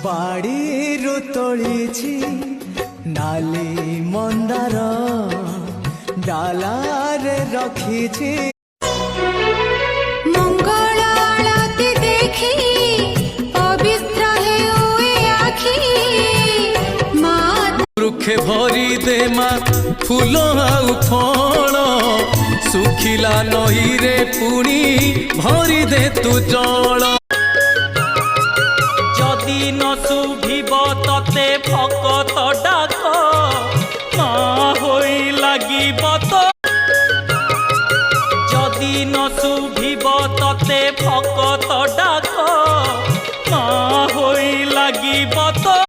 ବାଡ଼ିରୁ ତୋଳିଛି ନାଲି ମନ୍ଦାର ଡାଲାରେ ରଖିଛି। ମଙ୍ଗଳ ଆଳତି ଦେଖି ପବିତ୍ର ହେଉ ଏ ଆଖି ମା ବୃକ୍ଷେ ଭରି ଦେ ମା ଫୁଲ ଆଉ ଫଳ ଶୁଖିଲା ନଈରେ ପୁଣି ଭରି ଦେ ତୁ ଜଳ। যদি ন শুভিব ততে ভকত ডাক মা হই লাগিব তো। যদি ন শুভিব ততে ভকত ডাক মা হই লাগিব তো।